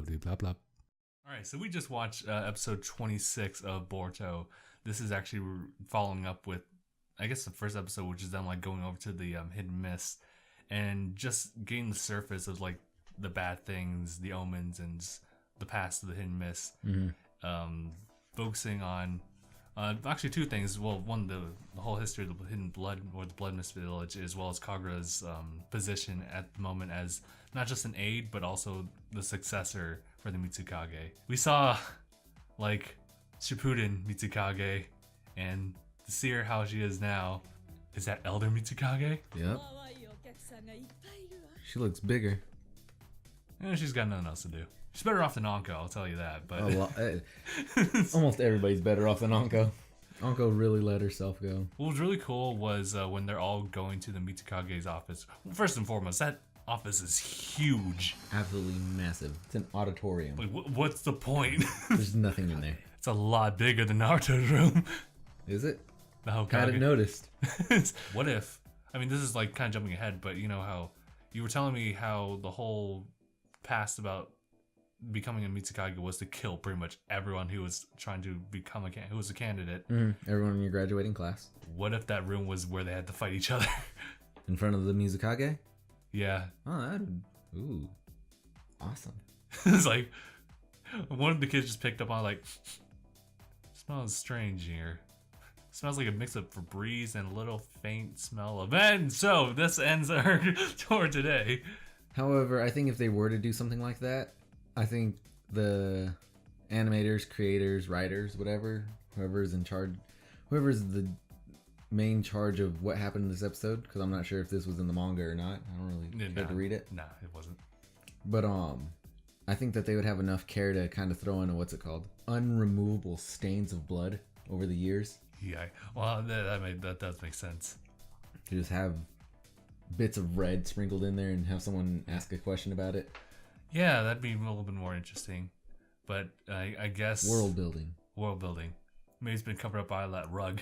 blah blah. All right, so we just watched episode 26 of Boruto. This is actually following up with, I guess, the first episode, which is them like going over to the hidden mist and just getting the surface of like the bad things, the omens, and the past of the hidden mist. Focusing on actually two things. Well, one, the whole history of the hidden blood or the blood mist village, as well as Kagura's position at the moment as not just an aide, but also the successor for the Mitsukage. We saw like Shippuden Mitsukage, and to see her how she is now, is that Elder Mitsukage? Yep. She looks bigger. And she's got nothing else to do. She's better off than Anko, I'll tell you that. But almost everybody's better off than Anko. Anko really let herself go. What was really cool was when they're all going to the Mitsukage's office. Well, first and foremost, that office is huge. Absolutely massive. It's an auditorium. Like, what's the point? There's nothing in there. It's a lot bigger than Naruto's room. Is it? The Hokage. Hadn't noticed. What if? I mean, this is like kind of jumping ahead, but you know how you were telling me how the whole past about becoming a Mitsukage was to kill pretty much everyone who was trying to become who was a candidate. Everyone in your graduating class. What if that room was where they had to fight each other? In front of the Mizukage? Yeah. Oh, that'd... Ooh. Awesome. It's like, one of the kids just picked up on like, smells strange here. Smells like a mix of Febreze and a little faint smell of... And so, this ends our tour today. However, I think if they were to do something like that, I think the animators, creators, writers, whatever, whoever's in charge, whoever's the main charge of what happened in this episode, because I'm not sure if this was in the manga or not. I don't really care to read it. Nah, it wasn't. But I think that they would have enough care to kind of throw in what's it called? Unremovable stains of blood over the years. Yeah, well, that does make sense. To just have bits of red sprinkled in there and have someone ask a question about it. Yeah, that'd be a little bit more interesting. But I guess... World building. Maybe it's been covered up by that rug.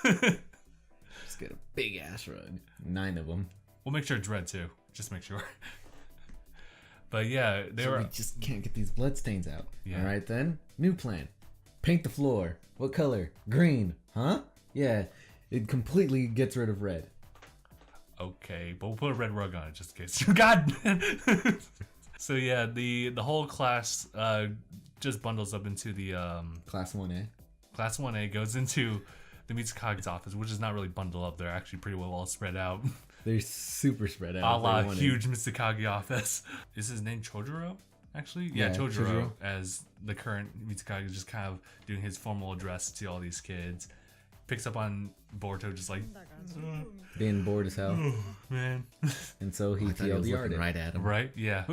Just get a big ass rug. 9 of them. We'll make sure it's red too. Just make sure. But yeah, we just can't get these blood stains out. Yeah. All right then. New plan. Paint the floor. What color? Green. Huh? Yeah. It completely gets rid of red. Okay, but we'll put a red rug on it just in case. God. So yeah, the whole class just bundles up into the Class 1A. Class 1A goes into the Mitsukage's office, which is not really bundled up. They're actually pretty well all spread out. They're super spread out. A la huge Mitsukage office. Is his name Chojuro? Actually? Yeah, Chojuro, as the current Mitsukage, just kind of doing his formal address to all these kids. Picks up on Boruto just like... being bored as hell. Oh, man. And so he yelled right at him. Right? Yeah.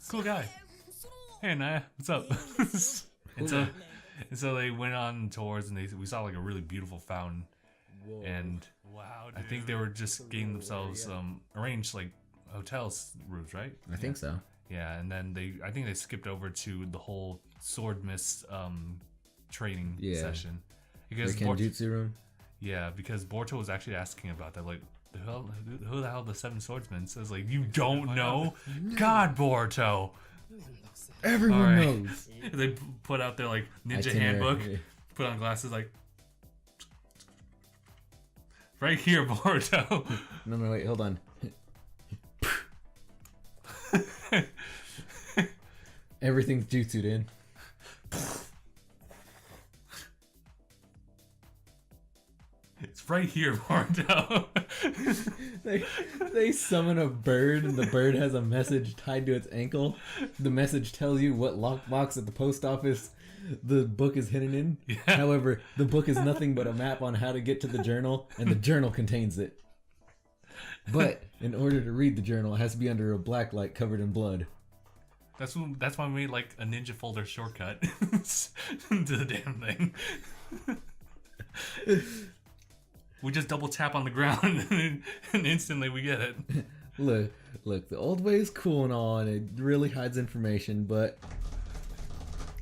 Cool guy. Hey, Naya. What's up? And so they went on tours, and we saw like a really beautiful fountain. Whoa. And wow, dude. I think they were just getting themselves arranged like hotels rooms, right? I think so. Yeah, and then I think they skipped over to the whole sword mist training session. Because the Kenjutsu room? Yeah, because Boruto was actually asking about that, like, who the hell the 7 swordsmen? So it's like, you don't know? God, Boruto! Everyone knows. They put out their, like, ninja handbook, put on glasses, like, right here, Boruto! No, wait, hold on. Everything's jutsu'd in. It's right here, Boruto. They summon a bird, and the bird has a message tied to its ankle. The message tells you what lockbox at the post office the book is hidden in. Yeah. However, the book is nothing but a map on how to get to the journal, and the journal contains it. But in order to read the journal, it has to be under a black light covered in blood. That's why we made like a ninja folder shortcut to the damn thing. We just double tap on the ground and instantly we get it. Look, the old way is cool and all, and it really hides information, but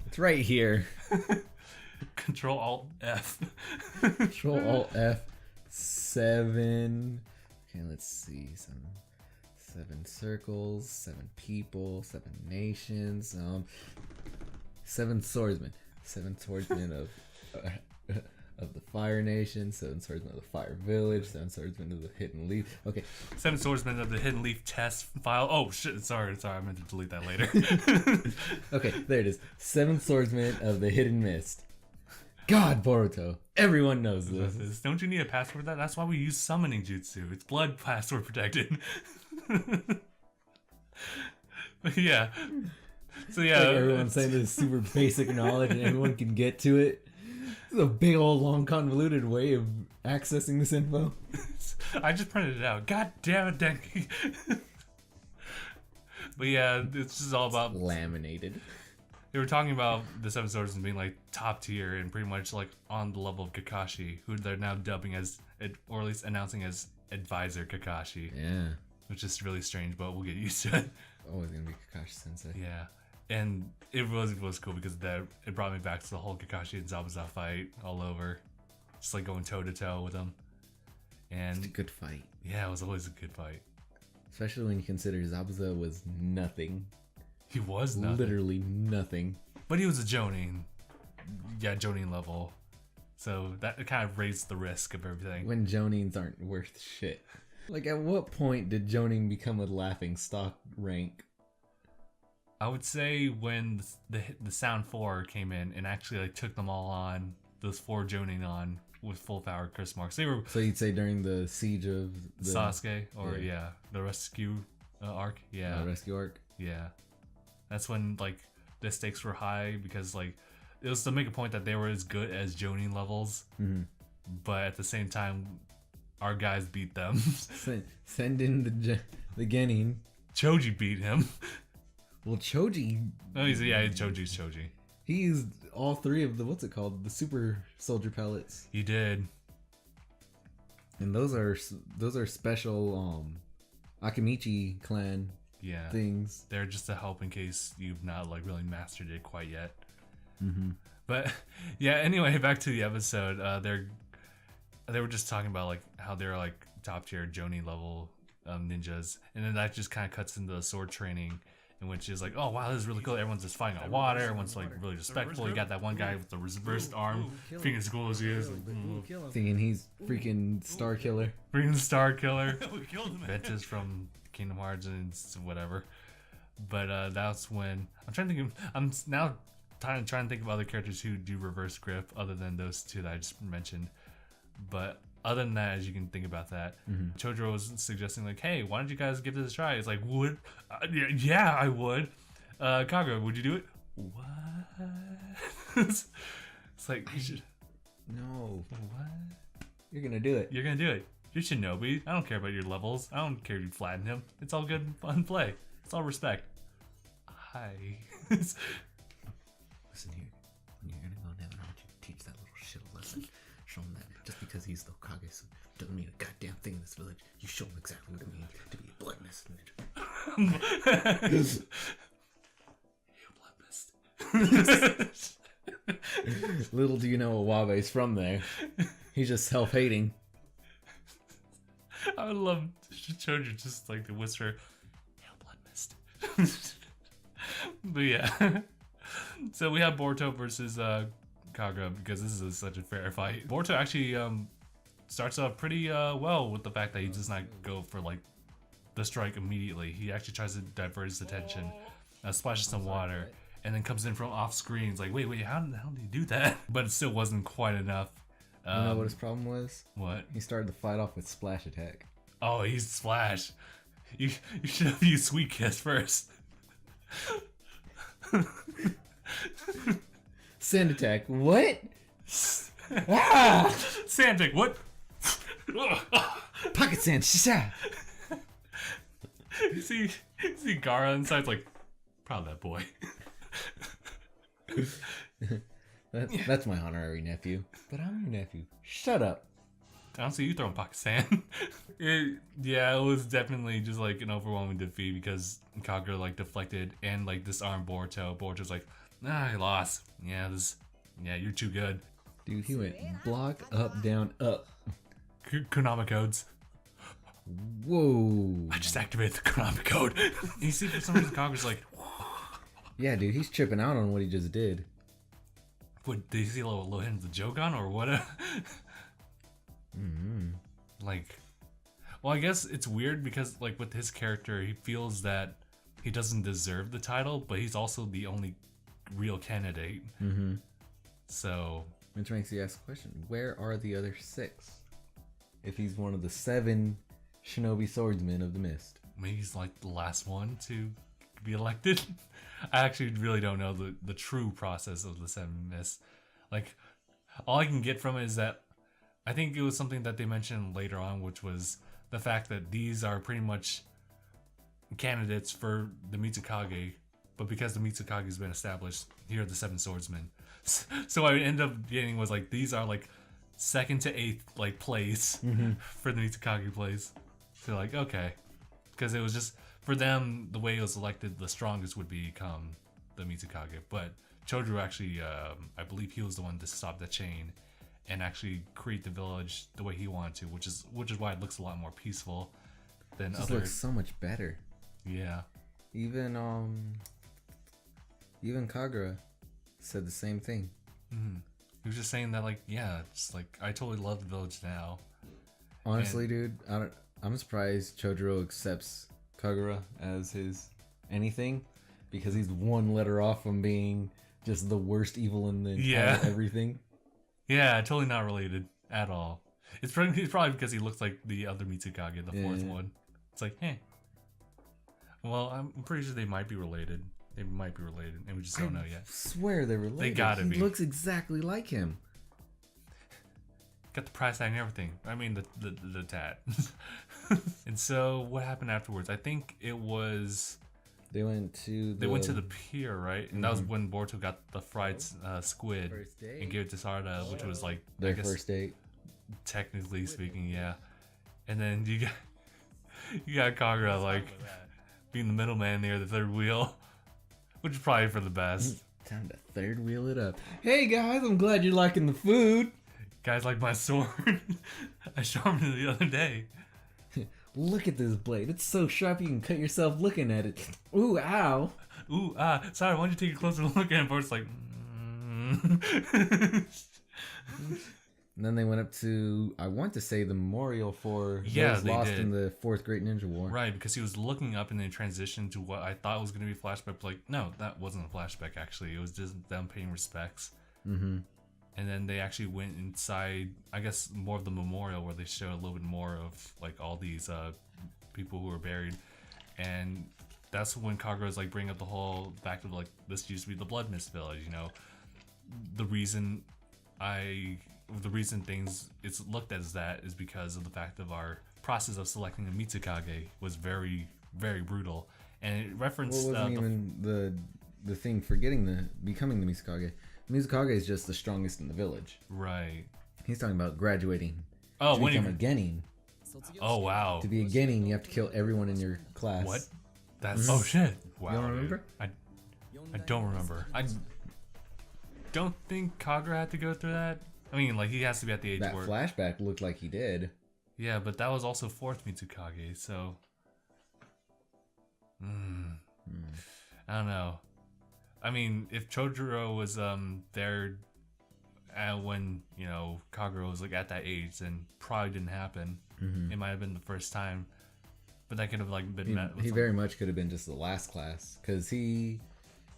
it's right here. Control Alt F. Control Alt F 7. Okay, let's see. 7 circles, 7 people, 7 nations, 7 swordsmen. 7 swordsmen of the Fire Nation, 7 swordsmen of the Fire Village, 7 swordsmen of the Hidden Leaf. Okay. 7 swordsmen of the Hidden Leaf test file. Oh shit! Sorry. I meant to delete that later. Okay, there it is. 7 swordsmen of the Hidden Mist. God, Boruto. Everyone knows this. Don't you need a password for that? That's why we use summoning jutsu. It's blood password protected. Yeah. So yeah, Like everyone's saying this super basic knowledge and everyone can get to it. This is a big old long convoluted way of accessing this info. I just printed it out. God damn it, dang. But yeah, it's just all about Laminated. They were talking about the 7 swordsmen being like top tier and pretty much like on the level of Kakashi, who they're now dubbing as, or at least announcing as Advisor Kakashi. Yeah. Which is really strange, but we'll get used to it. Always gonna be Kakashi Sensei. Yeah. And it was cool because it brought me back to the whole Kakashi and Zabuza fight all over. Just like going toe to toe with them. And It's a good fight. yeah, it was always a good fight. Especially when you consider Zabuza was nothing. He was nothing. Literally nothing. But he was a Jonin. Yeah, Jonin level. So that kind of raised the risk of everything. When Jonins aren't worth shit. Like, at what point did Jonin become a laughing stock rank? I would say when the Sound 4 came in and actually like took them all on, those 4 Jonin on with full power Chris marks. They were So you'd say during the siege of the Sasuke or the rescue arc. Yeah. rescue arc? Yeah. That's when like the stakes were high because like it was to make a point that they were as good as Jonin levels, but at the same time, our guys beat them. Send in the Genin. Choji beat him. Well, Choji. Oh, Choji's Choji. He used all 3 of the the super soldier pellets, He did. and those are special Akimichi clan things. They're just a help in case you've not like really mastered it quite yet. But yeah, anyway, back to the episode. They were just talking about like how they're like top tier Jonin level ninjas, and then that just kind of cuts into the sword training, in which is like, oh wow, this is really cool. Everyone's just fighting on water. Everyone's like really respectful. You got that one guy with the reversed arm, being as cool as he is, Thinking he's freaking Star Killer. bringing the Star Killer. Benches from Kingdom Hearts and whatever. But that's when I'm trying to think. I'm now trying to think of other characters who do reverse grip other than those 2 that I just mentioned. But other than that, as you can think about that, Chojo was suggesting like, "Hey, why don't you guys give this a try?" It's like, "Would? Yeah, I would." Kagura, would you do it? What? It's like, No, what? you're gonna do it. You're gonna do it. You're Shinobi. I don't care about your levels. I don't care if you flatten him. It's all good and fun play. It's all respect. Hi. Listen here, when you're gonna go down, I want you to teach that little shit a lesson. Show him that just because he's the Kage doesn't mean a goddamn thing in this village. You show him exactly what it means to be a blood mist ninja. Blood mist. Little do you know Awabe's from there. He's just self-hating. I would love Chojo just like to whisper, "Hail blood mist." But yeah. So we have Boruto versus Kagura because this is such a fair fight. Boruto actually starts off pretty well with the fact that he does not go for like the strike immediately. He actually tries to divert his attention, splashes some water, and then comes in from off screen. It's like, wait, how the hell did he do that? But it still wasn't quite enough. You know what his problem was? What? He started the fight off with splash attack. Oh, he's Splash. You should have used Sweet Kiss first. Sand attack. What? Ah! Sand attack. What? Pocket sand. Shisha. You see Gaara inside. It's like, proud of that boy. That's my honorary nephew. But I'm your nephew. Shut up. I don't see you throwing pocket sand. It was definitely just like an overwhelming defeat because Kagura like deflected and like disarmed Boruto. Boruto's like, I lost. Yeah, you're too good. Dude, he went block, up, down, up. Konami codes. Whoa. Ooh. I just activated the Konami code. And you see, for some reason, Kagura's like, Yeah, dude, he's tripping out on what he just did. what, did you see a little hint of the joke on, or what? Like, well, I guess it's weird because, like, with his character, he feels that he doesn't deserve the title, but he's also the only real candidate. Mm-hmm. So, Which makes you ask the question, where are the other 6? If he's one of the 7 shinobi swordsmen of the mist. maybe he's like the last one to be elected. I actually really don't know the true process of the 7 Mists. Like, all I can get from it is that I think it was something that they mentioned later on, which was the fact that these are pretty much candidates for the Mitsukage, but because the Mitsukage has been established, here are the 7 swordsmen. So I ended up getting was like, these are like 2nd to 8th like place for the Mitsukage place. So like, okay, because it was just for them, the way it was elected, the strongest would become the Mitsukage. But Chodro actually, I believe he was the one to stop the chain and actually create the village the way he wanted to, which is why it looks a lot more peaceful than It just other. looks so much better. Yeah. Even Kagura said the same thing. He was just saying that, like, yeah, it's like, I totally love the village now. Honestly, dude, I'm surprised Chodoro accepts Kagura as his anything, because he's one letter off from being just the worst evil in the entire everything. Yeah, totally not related at all. It's probably because he looks like the other Mitsukage, the 4th one. It's like, hey. Well, I'm pretty sure they might be related. They might be related, and we just don't know yet. Swear they're related. They gotta be. He looks exactly like him. Got the price tag and everything. I mean, the tat. And so, what happened afterwards? I think it was... They went to the pier, right? And that was when Boruto got the fried squid and gave it to Sarada, which was like their first date. Technically speaking, yeah. And then you got Kagura like being the middleman there, the third wheel, which is probably for the best. Time to third wheel it up. Hey guys, I'm glad you're liking the food. Guys like my sword. I sharpened it the other day. Look at this blade. It's so sharp you can cut yourself looking at it. Ooh, ow. Ooh, sorry, why don't you take a closer look at it? But it's like... And then they went up to, I want to say, the memorial for those lost in the 4th Great Ninja War. Right, because he was looking up and then transitioned to what I thought was going to be a flashback. But like, no, that wasn't a flashback, actually. It was just them paying respects. Mm-hmm. And then they actually went inside, I guess, more of the memorial, where they showed a little bit more of like all these people who were buried. And that's when Kagura was like bringing up the whole fact of like, this used to be the Blood Mist Village, you know. The reason things it's looked at as that is because of the fact of our process of selecting a Mitsukage was very, very brutal. And it referenced Well, wasn't even the thing for becoming the Mitsukage. Mitsukage is just the strongest in the village. Right. He's talking about graduating. Oh, to become a genin. Oh, wow. To be a genin, you have to kill everyone in your class. What? That's oh shit. Wow. You don't remember? I don't remember. I don't think Kagura had to go through that. I mean, like, he has to be at the age that where... flashback looked like he did. Yeah, but that was also 4th Mitsukage, so... I don't know. I mean, if Chodoro was there when, you know, Kagura was like at that age, then probably didn't happen. It might have been the first time. But that could have like been met with He very much could have been just the last class, because he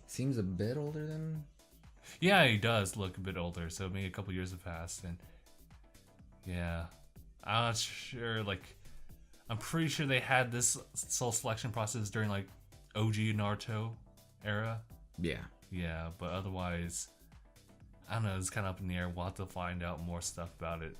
seems a bit older than... Yeah, he does look a bit older, so maybe a couple years have passed, and yeah, I'm not sure. Like, I'm pretty sure they had this soul selection process during like OG Naruto era. Yeah, but otherwise, I don't know. It's kind of up in the air. We'll have to find out more stuff about it.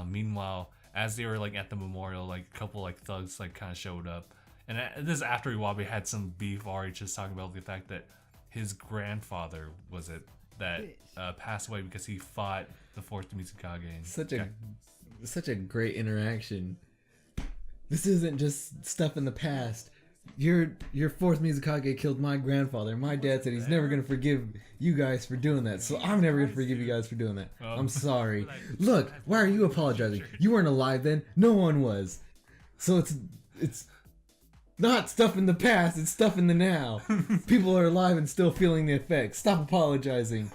Meanwhile, as they were like at the memorial, like a couple like thugs like kind of showed up, and this is after Iwabi had some beef already, just talking about the fact that his grandfather was it that passed away because he fought the 4th Mitsukage. Such a great interaction. This isn't just stuff in the past. Your 4th Mitsukage killed my grandfather. My dad said he's never gonna forgive you guys for doing that, so I'm never gonna forgive you guys for doing that. I'm sorry. Look, why are you apologizing? You weren't alive then. No one was. So it's Not stuff in the past, it's stuff in the now. People are alive and still feeling the effects. Stop apologizing.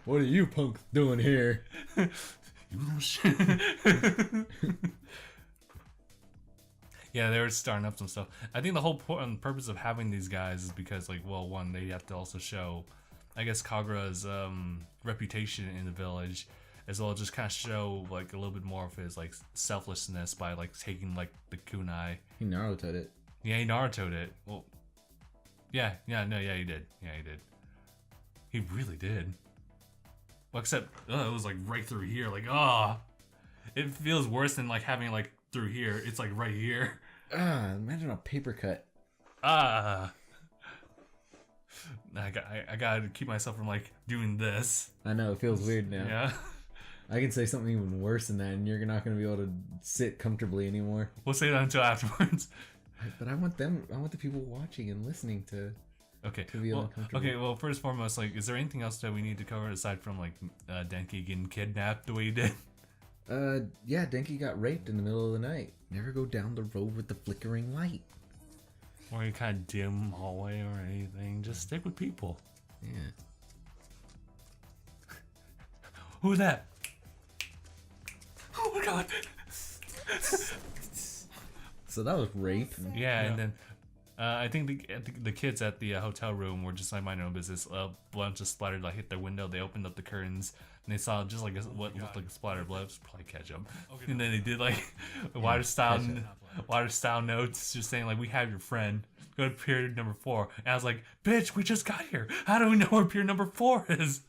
What are you punks doing here? You little shit. Yeah, they were starting up some stuff. I think the whole purpose of having these guys is because, like, well, one, they have to also show, I guess, Kagura's reputation in the village, as well as just kind of show, like, a little bit more of his, like, selflessness by, like, taking, like, the kunai. He Naruto'd it. Yeah, he Naruto'd it. Well, he did. Yeah, he did. He really did. Well, except, it was, like, right through here. Like, it feels worse than, like, having, like, through here. It's, like, right here. Imagine a paper cut. I gotta keep myself from, like, doing this. I know, it feels weird now. Yeah. I can say something even worse than that, and you're not going to be able to sit comfortably anymore. We'll say that until afterwards. But I want the people watching and listening to be uncomfortable. Okay, well, first and foremost, like, is there anything else that we need to cover aside from, like, Denki getting kidnapped the way he did? Yeah, Denki got raped in the middle of the night. Never go down the road with the flickering light. Or any kind of dim hallway or anything. Just stick with people. Yeah. Who's that? Oh my god! So that was rape. Yeah, and then I think the kids at the hotel room were just like minding their own business. Blood just splattered, like, hit their window. They opened up the curtains and they saw just like what looked like a splatter of blood. It was probably ketchup. Okay, and then they did like water style notes, just saying like, "We have your friend. Go to period number 4." And I was like, "Bitch, we just got here. How do we know where period number 4 is?"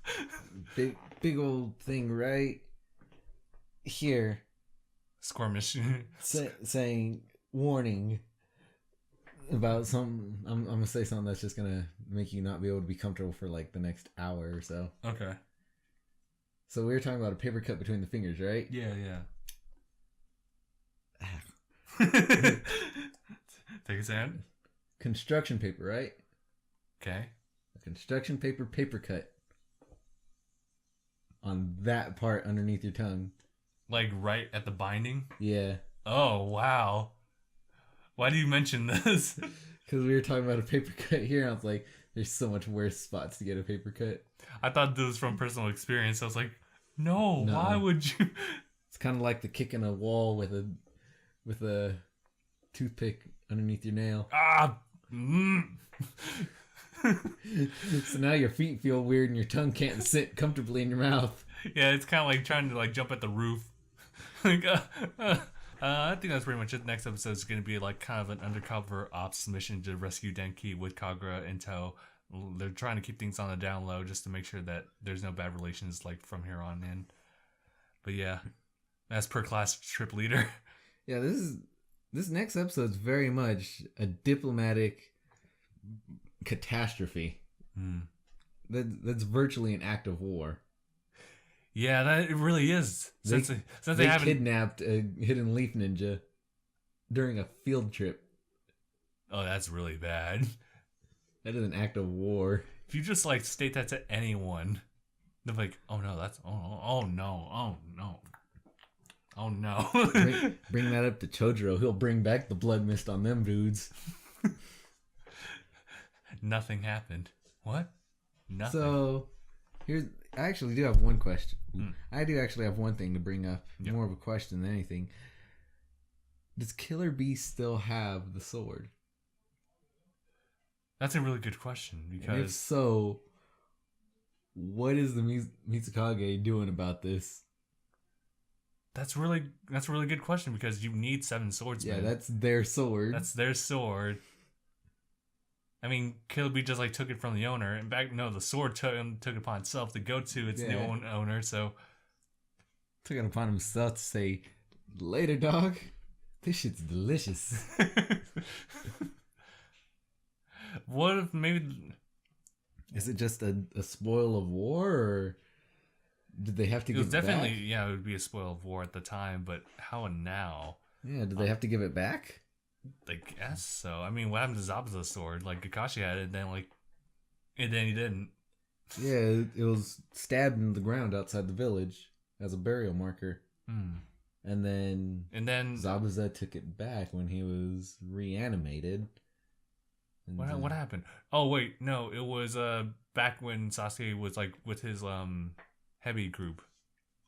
Big old thing right here. Squirmish. Saying warning about something. I'm gonna say something that's just gonna make you not be able to be comfortable for like the next hour or so. Okay. So we were talking about a paper cut between the fingers, right? Yeah. Take a stand. Construction paper, right? Okay. A construction paper cut on that part underneath your tongue. Like right at the binding? Yeah. Oh, wow. Why do you mention this? Because we were talking about a paper cut here, and I was like, there's so much worse spots to get a paper cut. I thought this was from personal experience. I was like, no. Why would you? It's kind of like the kick in a wall with a toothpick underneath your nail. So now your feet feel weird and your tongue can't sit comfortably in your mouth. Yeah, it's kind of like trying to like jump at the roof. Like, I think that's pretty much it. Next episode is going to be like kind of an undercover ops mission to rescue Denki with Kagura in tow. They're trying to keep things on the down low just to make sure that there's no bad relations like from here on in. But yeah, as per class trip leader. Yeah, this next episode is very much a diplomatic catastrophe. That's virtually an act of war. Yeah, it really is. Since they haven't kidnapped a hidden leaf ninja during a field trip. Oh, that's really bad. That is an act of war. If you just like state that to anyone, they're like, "Oh no, that's oh no." Bring that up to Chojuro. He'll bring back the blood mist on them dudes. Nothing happened. What? Nothing. So, I actually do have one question. I do actually have one thing to bring up. Yep. More of a question than anything. Does Killer Bee still have the sword? That's a really good question, because And if so, what is the Mitsukage doing about this? That's a really good question, because you need 7 swordsmen. Yeah, that's their sword. That's their sword. I mean, Killer Bee just like took it from the owner. In fact, no, the sword took it upon itself to go to its new owner. So took it upon himself to say, "Later, dog. This shit's delicious." What if maybe? Is it just a spoil of war, or did they have to give it back? It was definitely, it would be a spoil of war at the time, but how and now? Yeah, did they have to give it back? I guess so. I mean, what happened to Zabuza's sword? Like, Kakashi had it, and then he didn't. Yeah, it was stabbed in the ground outside the village as a burial marker. And then Zabuza took it back when he was reanimated. What happened? Oh wait, no, it was back when Sasuke was like with his heavy group,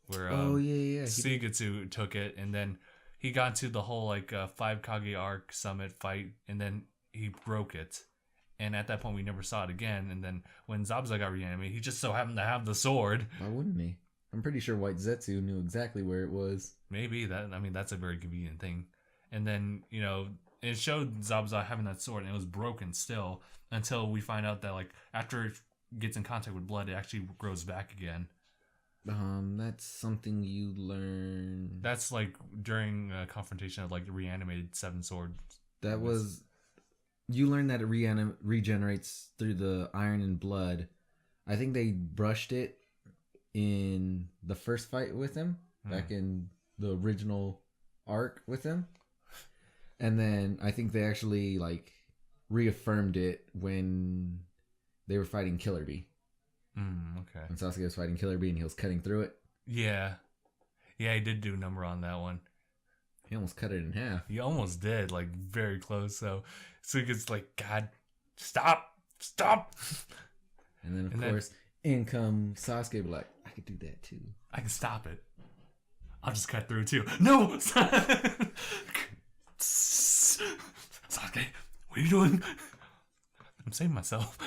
where Suigetsu took it, and then he got to the whole like 5 Kage arc summit fight, and then he broke it. And at that point, we never saw it again. And then when Zabuza got reanimated, he just so happened to have the sword. Why wouldn't he? I'm pretty sure White Zetsu knew exactly where it was. Maybe that's a very convenient thing. And then, it showed Zabuza having that sword, and it was broken still until we find out that like after it gets in contact with blood, it actually grows back again. That's something you learn. That's like during a confrontation of like the reanimated 7 swords. You learn that it regenerates through the iron and blood. I think they brushed it in the first fight with him, back in the original arc with him. And then I think they actually like reaffirmed it when they were fighting Killer Bee. Okay. When Sasuke was fighting Killer Bee and he was cutting through it. Yeah. Yeah, he did do a number on that one. He almost cut it in half. He almost did, like very close. So he gets like, God, stop. And then of course, in comes Sasuke, be like, I could do that too. I can stop it. I'll just cut through too. No! Sasuke, what are you doing? I'm saving myself.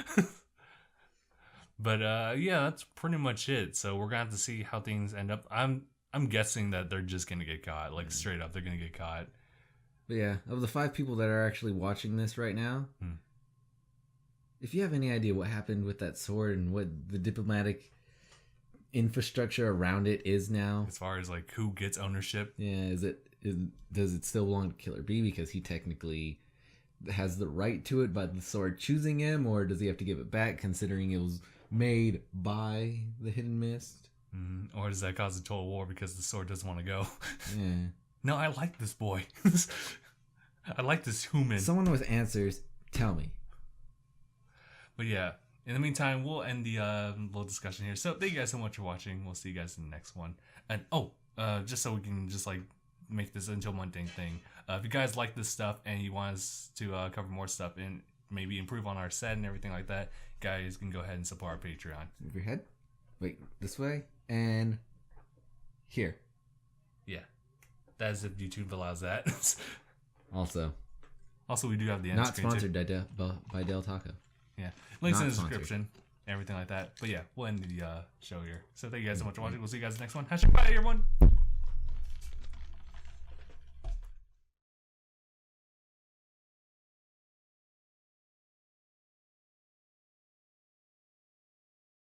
But yeah, that's pretty much it. So we're gonna have to see how things end up. I'm guessing that they're just gonna get caught. Like straight up, they're gonna get caught. But yeah, of the 5 people that are actually watching this right now, if you have any idea what happened with that sword and what the diplomatic infrastructure around it is now, as far as like who gets ownership, does it still belong to Killer Bee because he technically has the right to it by the sword choosing him, or does he have to give it back considering it was made by the Hidden Mist? Or does that cause a total war because the sword doesn't want to go? Yeah. No, I like this boy. I like this human. Someone with answers, tell me. But yeah, in the meantime, we'll end the little discussion here. So thank you guys so much for watching. We'll see you guys in the next one. And just so we can just like make this into a mundane thing. If you guys like this stuff and you want us to cover more stuff and maybe improve on our set and everything like that, guys can go ahead and support our Patreon. Move your head. Wait, this way and here. Yeah. That is if YouTube allows that. Also, we do have the end not screen sponsored by Del Taco. Yeah. Links not in the sponsored. description. Everything like that. But yeah, we'll end the show here. So thank you guys so much for watching. We'll see you guys in the next one. #bye, everyone.